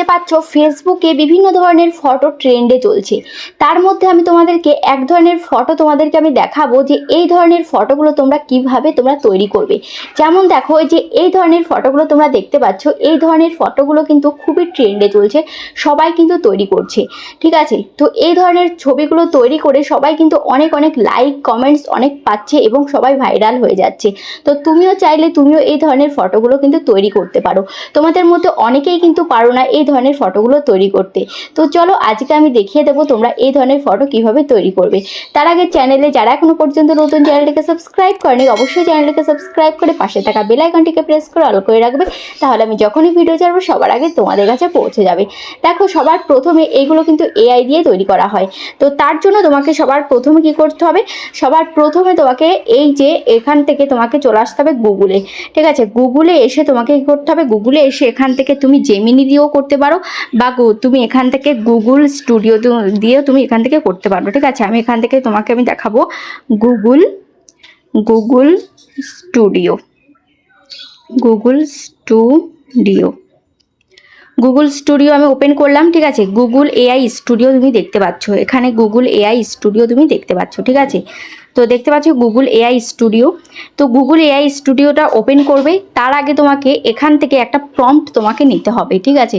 পাচ্ছ ফেসবুকে বিভিন্ন ধরনের ফটো ট্রেন্ডে চলছে। তার মধ্যে আমি তোমাদেরকে এক ধরনের ফটো তোমাদেরকে আমি দেখাবো যে এই ধরনের ফটোগুলো তোমরা কিভাবে তোমরা তৈরি করবে। যেমন দেখো যে এই ধরনের ফটোগুলো তোমরা দেখতে পাচ্ছ, এই ধরনের ফটোগুলো কিন্তু খুবই ট্রেন্ডে চলছে, সবাই কিন্তু তৈরি করছে। ঠিক আছে, তো এই ধরনের ছবিগুলো তৈরি করে সবাই কিন্তু অনেক অনেক লাইক কমেন্টস অনেক পাচ্ছে এবং সবাই ভাইরাল হয়ে যাচ্ছে। তো তুমিও চাইলে তুমিও এই ধরনের ফটোগুলো কিন্তু তৈরি করতে পারো। তোমাদের মধ্যে অনেকেই কিন্তু পারো না এই ধরনের ফটোগুলো তৈরি করতে। তো চলো আজকে আমি দেখিয়ে দেবো তোমরা এই ধরনের ফটো কিভাবে তৈরি করবে। তার আগে চ্যানেলে যারা এখনো পর্যন্ত নতুন, চ্যানেলটিকে সাবস্ক্রাইব করেনি অবশ্যই চ্যানেলটিকে সাবস্ক্রাইব করে পাশে থাকা বেল আইকনটিকে প্রেস করে অল করে রাখবে, তাহলে আমি যখনই ভিডিও ছাড়বো সবার আগে তোমাদের কাছে পৌঁছে যাবে। দেখো সবার প্রথমে এইগুলো কিন্তু এআই দিয়ে তৈরি করা হয়। তো তার জন্য তোমাকে সবার প্রথমে কি করতে হবে, সবার প্রথমে তোমাকে এই যে এখান থেকে তোমাকে চলে আসতে হবে গুগলে। ঠিক আছে, গুগলে এসে তোমাকে কি করতে হবে, গুগলে এসে এখান থেকে তুমি জেমিনি দিয়েও করতে পারো বা তুমি এখান থেকে গুগল স্টুডিও দিয়েও তুমি এখান থেকে করতে পারো। ঠিক আছে, আমি এখান থেকে তোমাকে আমি দেখাবো গুগল স্টুডিও, গুগল স্টুডিও আমি ওপেন করলাম। ঠিক আছে, গুগল এআই স্টুডিও তুমি দেখতে পাচ্ছ, এখানে গুগল এআই স্টুডিও তুমি দেখতে পাচ্ছ। ঠিক আছে, তো দেখতে পাচ্ছ গুগল এআই স্টুডিও। তো গুগল এআই স্টুডিওটা ওপেন করবে, তার আগে তোমাকে এখান থেকে একটা প্রম্পট তোমাকে নিতে হবে। ঠিক আছে,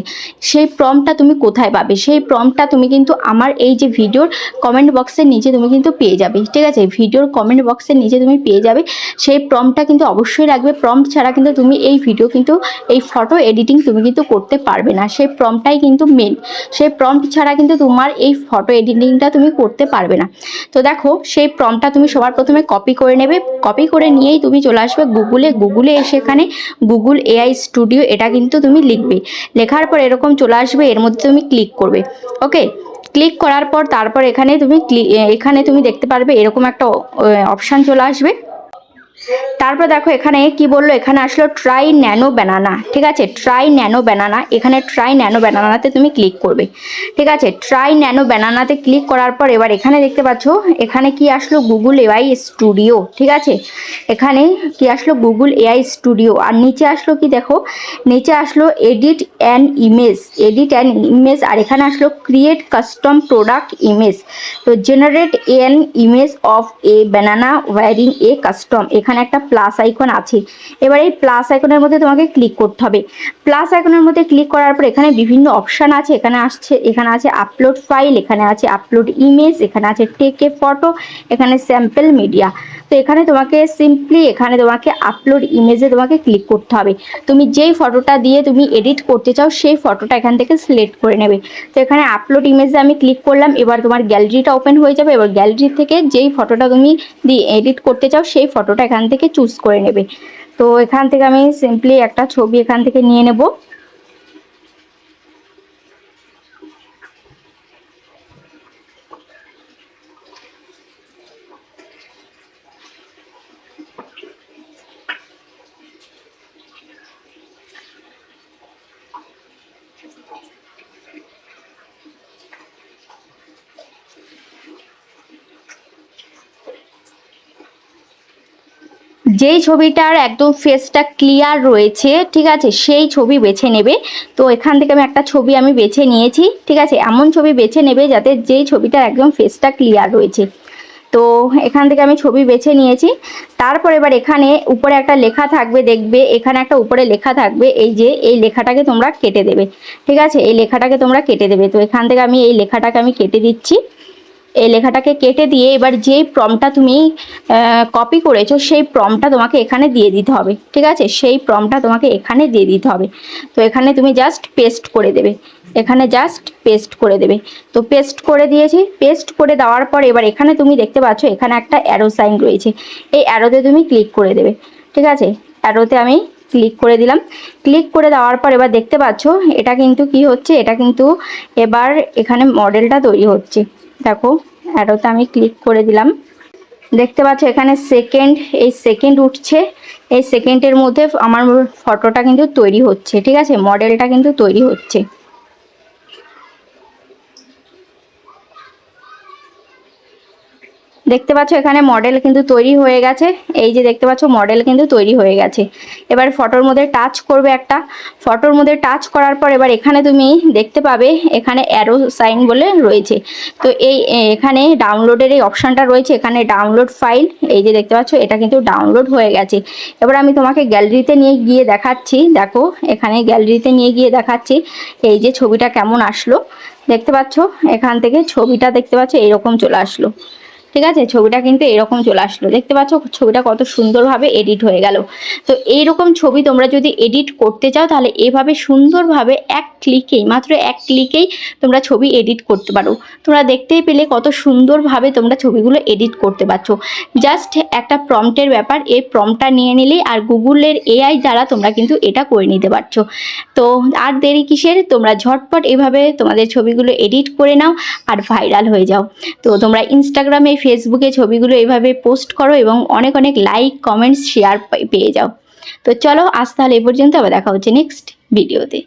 সেই প্রম্পটটা তুমি কোথায় পাবে, সেই প্রম্পটটা তুমি কিন্তু আমার এই যে ভিডিওর কমেন্ট বক্সের নিচে তুমি কিন্তু পেয়ে যাবে। ঠিক আছে, ভিডিওর কমেন্ট বক্সের নিচে তুমি পেয়ে যাবে। সেই প্রম্পটটা কিন্তু অবশ্যই রাখবে, প্রম্পট ছাড়া কিন্তু তুমি এই ভিডিও কিন্তু এই ফটো এডিটিং তুমি কিন্তু করতে পারবে না। সেই প্রম্পটটাই কিন্তু মেন, সেই প্রম্পট ছাড়া কিন্তু তোমার এই ফটো এডিটিংটা তুমি করতে পারবে না। তো দেখো সেই প্রম্পটটা তুমি সবার প্রথমে কপি করে নেবে, কপি করে নিয়েই তুমি চলে আসবে গুগলে এসে এখানে গুগল এআই স্টুডিও এটা কিন্তু তুমি লিখবে, লেখার পর এরকম চলে আসবে, এর মধ্যে তুমি ক্লিক করবে। ওকে, ক্লিক করার পর তারপর এখানে তুমি দেখতে পারবে এরকম একটা অপশান চলে আসবে। তারপর দেখো এখানে কি বললো, এখানে আসলো ট্রাই ন্যানো ব্যানানা। ঠিক আছে, ট্রাই ন্যানো ব্যানানা, এখানে ট্রাই ন্যানো ব্যানানাতে তুমি ক্লিক করবে। ঠিক আছে, ট্রাই ন্যানো ব্যানানাতে ক্লিক করার পর এবার এখানে দেখতে পাচ্ছ এখানে কি আসলো, গুগল এআই স্টুডিও। ঠিক আছে, এখানে কি আসলো, গুগল এআই স্টুডিও। আর নিচে আসলো কি দেখো, নিচে আসলো এডিট অ্যান ইমেজ, আর এখানে আসলো ক্রিয়েট কাস্টম প্রোডাক্ট ইমেজ। তো generate an image of a banana wearing a custom, এখানে একটা প্লাস আইকন আছে। এবার এই প্লাস আইকনের মধ্যে তোমাকে ক্লিক করতে হবে। প্লাস আইকনের মধ্যে ক্লিক করার পর এখানে বিভিন্ন অপশান আছে, এখানে আছে আপলোড ফাইল, এখানে আছে আপলোড ইমেজ, এখানে আছে টেক এ ফটো, এখানে স্যাম্পল মিডিয়া। তো এখানে তোমাকে সিম্পলি এখানে তোমাকে আপলোড ইমেজে তোমাকে ক্লিক করতে হবে। তুমি যেই ফটোটা দিয়ে তুমি এডিট করতে চাও সেই ফটোটা এখান থেকে সিলেক্ট করে নেবে। তো এখানে আপলোড ইমেজে আমি ক্লিক করলাম, এবার তোমার গ্যালারিটা ওপেন হয়ে যাবে। এবার গ্যালারি থেকে যেই ফটোটা তুমি দিয়ে এডিট করতে চাও সেই ফটোটা এখান থেকে চুজ করে নেবে। তো এখান থেকে আমি সিম্পলি একটা ছবি এখান থেকে নিয়ে নেব। যেই ছবিটার একদম ফেসটা ক্লিয়ার রয়েছে, ঠিক আছে, সেই ছবি বেছে নেবে। তো এখান থেকে আমি একটা ছবি আমি বেছে নিয়েছি। ঠিক আছে, এমন ছবি বেছে নেবে যাতে যেই ছবিটার একদম ফেসটা ক্লিয়ার রয়েছে। তো এখান থেকে আমি ছবি বেছে নিয়েছি। তারপর এবার এখানে উপরে একটা লেখা থাকবে, দেখবে এখানে একটা উপরে লেখা থাকবে, এই যে এই লেখাটাকে তোমরা কেটে দেবে। ঠিক আছে, এই লেখাটাকে তোমরা কেটে দেবে। তো এখান থেকে আমি এই লেখাটাকে আমি কেটে দিচ্ছি। এই লেখাটাকে কেটে দিয়ে এবার যেই প্রম্পটটা তুমি কপি করেছো সেই প্রম্পটটা তোমাকে এখানে দিয়ে দিতে হবে। ঠিক আছে, সেই প্রম্পটটা তোমাকে এখানে দিয়ে দিতে হবে। তো এখানে তুমি জাস্ট পেস্ট করে দেবে, এখানে জাস্ট পেস্ট করে দেবে। তো পেস্ট করে দিয়েছি, পেস্ট করে দেওয়ার পর এবার এখানে তুমি দেখতে পাচ্ছ এখানে একটা অ্যারো সাইন রয়েছে, এই অ্যারোতে তুমি ক্লিক করে দেবে। ঠিক আছে, অ্যারোতে আমি ক্লিক করে দিলাম। ক্লিক করে দেওয়ার পর এবার দেখতে পাচ্ছ এটা কিন্তু কি হচ্ছে, এটা কিন্তু এবার এখানে মডেলটা তৈরি হচ্ছে। দেখো অ্যারোতে আমি ক্লিক করে দিলাম, দেখতে পাচ্ছ এখানে এই সেকেন্ড উঠছে, এই সেকেন্ডের মধ্যে আমার ফটোটা কিন্তু তৈরি হচ্ছে। ঠিক আছে, মডেলটা কিন্তু তৈরি হচ্ছে। দেখতে পাচ্ছ এখানে মডেল কিন্তু তৈরি হয়ে গেছে, এই যে দেখতে পাচ্ছ মডেল কিন্তু তৈরি হয়ে গেছে। এবার ফটোর মধ্যে টাচ করবে, একটা ফটোর মধ্যে টাচ করার পর এবার এখানে তুমি দেখতে পাবে এখানে অ্যারো সাইন বলে রয়েছে। তো এখানে ডাউনলোডের এই অপশানটা রয়েছে, এখানে ডাউনলোড ফাইল, এই যে দেখতে পাচ্ছ এটা কিন্তু ডাউনলোড হয়ে গেছে। এবার আমি তোমাকে গ্যালারিতে নিয়ে গিয়ে দেখাচ্ছি, দেখো এখানে গ্যালারিতে নিয়ে গিয়ে দেখাচ্ছি এই যে ছবিটা কেমন আসলো। দেখতে পাচ্ছ এখান থেকে ছবিটা দেখতে পাচ্ছ এইরকম চলে আসলো, ঠিক আছে, ছবিটা কিন্তু এরকম চলে আসলো। দেখতে পাচ্ছ ছবিটা কত সুন্দরভাবে এডিট হয়ে গেল। তো এইরকম ছবি তোমরা যদি এডিট করতে চাও তাহলে এভাবে সুন্দরভাবে এক ক্লিকেই, মাত্র এক ক্লিকেই তোমরা ছবি এডিট করতে পারো। তোমরা দেখতেই পেলে কত সুন্দরভাবে তোমরা ছবিগুলো এডিট করতে পারছো। জাস্ট একটা প্রম্পটের ব্যাপার, এই প্রম্পটটা নিয়ে নিলেই আর গুগলের এআই দ্বারা তোমরা কিন্তু এটা করে নিতে পারছো। তো আর দেরি কিসের, তোমরা ঝটপট এভাবে তোমাদের ছবিগুলো এডিট করে নাও আর ভাইরাল হয়ে যাও। তো তোমরা ইনস্টাগ্রামে, ফেসবুকে ছবিগুলো এইভাবে পোস্ট করো এবং অনেক অনেক লাইক, কমেন্টস, শেয়ার পেয়ে যাও। তো চলো আজ তাহলে এ পর্যন্ত, আবার দেখা হচ্ছে নেক্সট ভিডিওতে।